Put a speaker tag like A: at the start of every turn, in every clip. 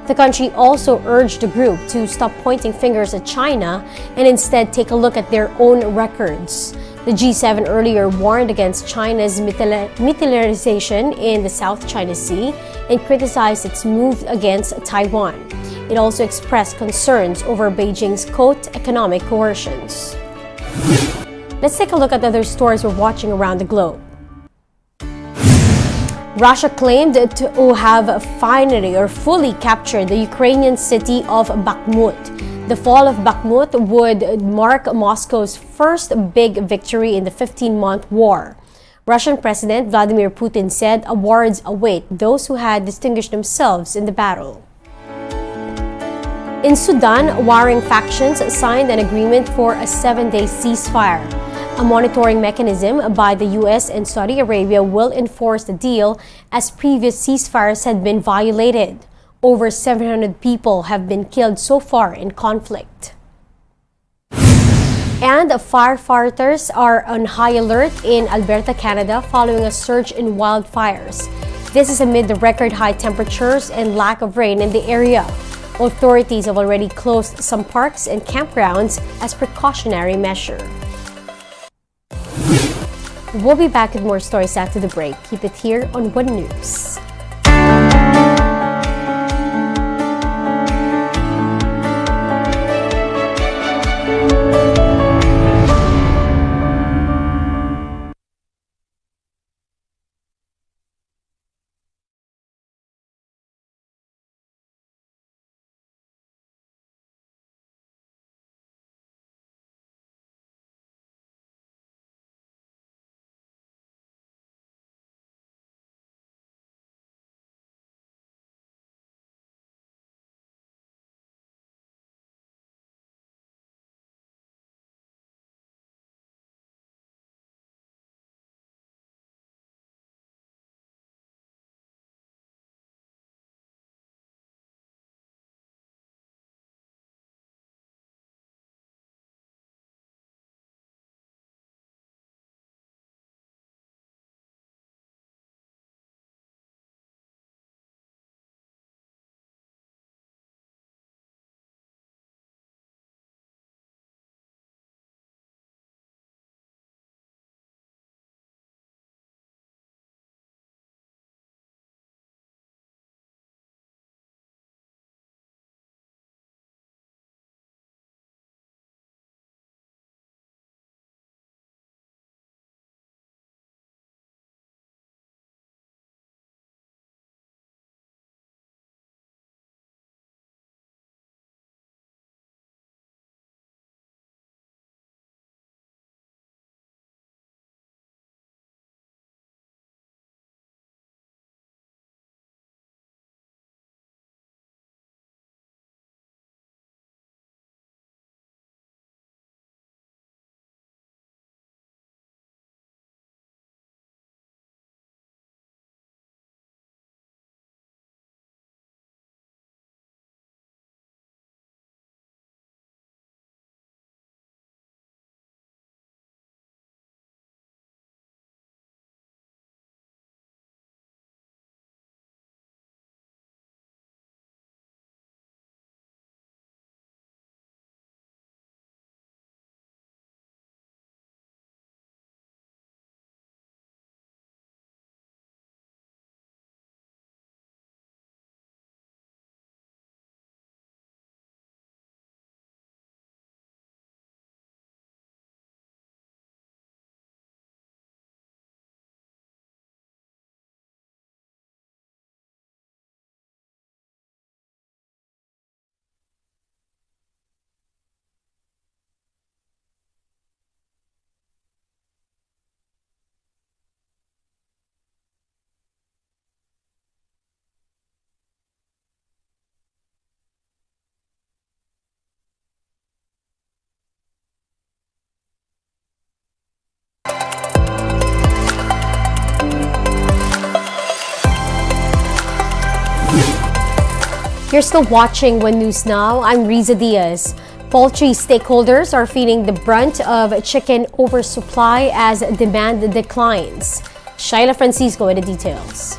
A: The country also urged the group to stop pointing fingers at China and instead take a look at their own records. The G7 earlier warned against China's militarization in the South China Sea and criticized its move against Taiwan. It also expressed concerns over Beijing's, quote, economic coercions. Let's take a look at other stories we're watching around the globe. Russia claimed to have finally or fully captured the Ukrainian city of Bakhmut. The fall of Bakhmut would mark Moscow's first big victory in the 15-month war. Russian President Vladimir Putin said awards await those who had distinguished themselves in the battle. In Sudan, warring factions signed an agreement for a 7-day ceasefire. A monitoring mechanism by the US and Saudi Arabia will enforce the deal as previous ceasefires had been violated. Over 700 people have been killed so far in conflict. And firefighters are on high alert in Alberta, Canada following a surge in wildfires. This is amid the record high temperatures and lack of rain in the area. Authorities have already closed some parks and campgrounds as precautionary measure. We'll be back with more stories after the break. Keep it here on One News. You're still watching One News Now. I'm Riza Diaz. Poultry stakeholders are feeling the brunt of chicken oversupply as demand declines. Shaila Francisco with the details.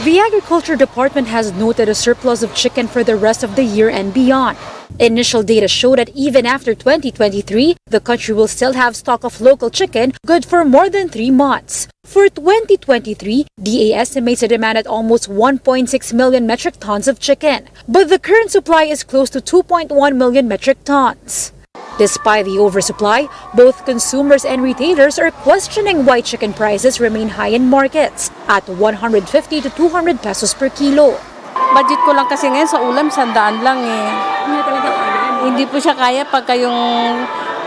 B: The Agriculture Department has noted a surplus of chicken for the rest of the year and beyond. Initial data show that even after 2023, the country will still have stock of local chicken good for more than 3 months. For 2023, DA estimates a demand at almost 1.6 million metric tons of chicken, but the current supply is close to 2.1 million metric tons. Despite the oversupply, both consumers and retailers are questioning why chicken prices remain high in markets at 150 to 200 pesos per kilo.
C: Budget ko lang kasi ngayon sa ulam, 100 lang eh. Hindi po siya kaya pagka yung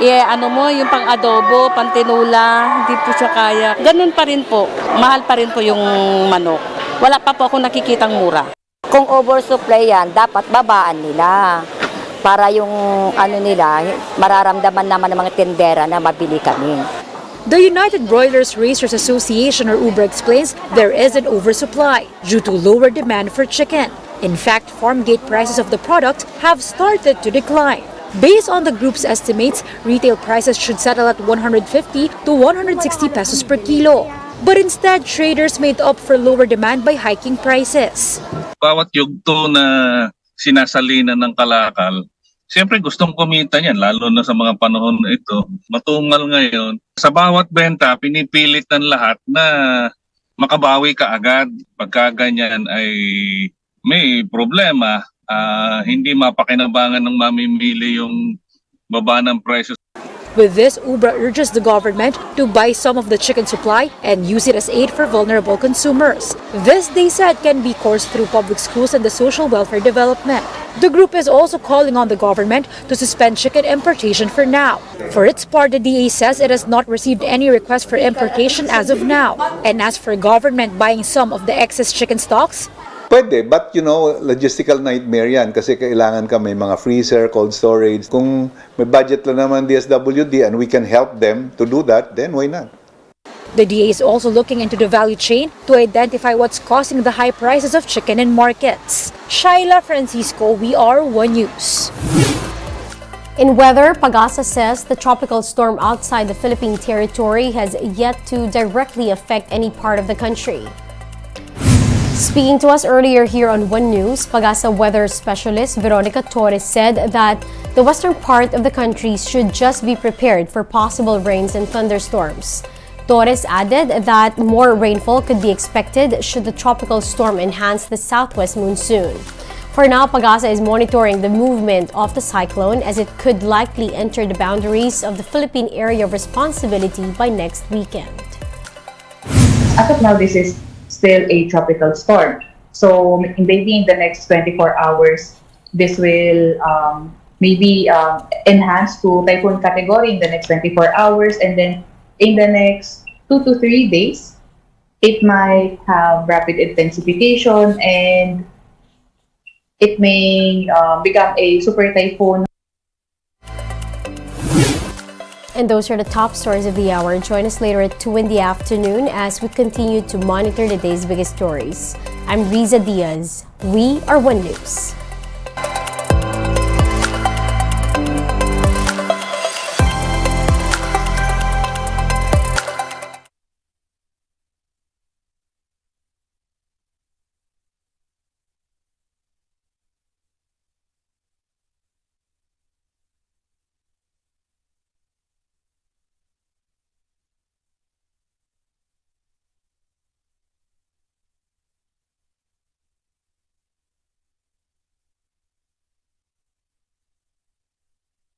C: yung pang-adobo, pang-tinula, hindi po siya kaya. Ganun pa rin po, mahal pa rin po yung manok. Wala pa po ako nakikitang mura.
D: Kung oversupply yan, dapat babaan nila. Para yung mararamdaman naman ng mga tendera na mabili kami.
B: The United Broilers Raisers Association or UBRA explains there is an oversupply due to lower demand for chicken. In fact, farm gate prices of the product have started to decline. Based on the group's estimates, retail prices should settle at 150 to 160 pesos per kilo. But instead, traders made up for lower demand by hiking prices.
E: Bawat yugto na sinasalinan ng kalakal, siyempre gustong kumita niyan, lalo na sa mga panahon na ito. Matungal ngayon. Sa bawat benta, pinipilit ng lahat na makabawi ka agad. Pagka ganyan ay may problema, hindi mapakinabangan ng mamimili yung baba ng presyo.
B: With this, UBRA urges the government to buy some of the chicken supply and use it as aid for vulnerable consumers. This, they said, can be coursed through public schools and the social welfare development. The group is also calling on the government to suspend chicken importation for now. For its part, the DA says it has not received any request for importation as of now. And as for government buying some of the excess chicken stocks,
F: pwede, but logistical nightmare yan kasi kailangan ka may mga freezer, cold storage. Kung may budget lang naman DSWD and we can help them to do that, then why not?
B: The DA is also looking into the value chain to identify what's causing the high prices of chicken in markets. Shaila Francisco, We Are One News.
A: In weather, Pagasa says the tropical storm outside the Philippine territory has yet to directly affect any part of the country. Speaking to us earlier here on One News, Pagasa weather specialist Veronica Torres said that the western part of the country should just be prepared for possible rains and thunderstorms. Torres added that more rainfall could be expected should the tropical storm enhance the southwest monsoon. For now, Pagasa is monitoring the movement of the cyclone as it could likely enter the boundaries of the Philippine Area of Responsibility by next weekend.
G: As of now, this is still a tropical storm. So maybe in the next 24 hours, this will maybe enhance to typhoon category in the next 24 hours. And then in the next 2 to 3 days, it might have rapid intensification and it may become a super typhoon.
A: And those are the top stories of the hour. Join us later at 2 in the afternoon as we continue to monitor the day's biggest stories. I'm Riza Diaz. We are One News.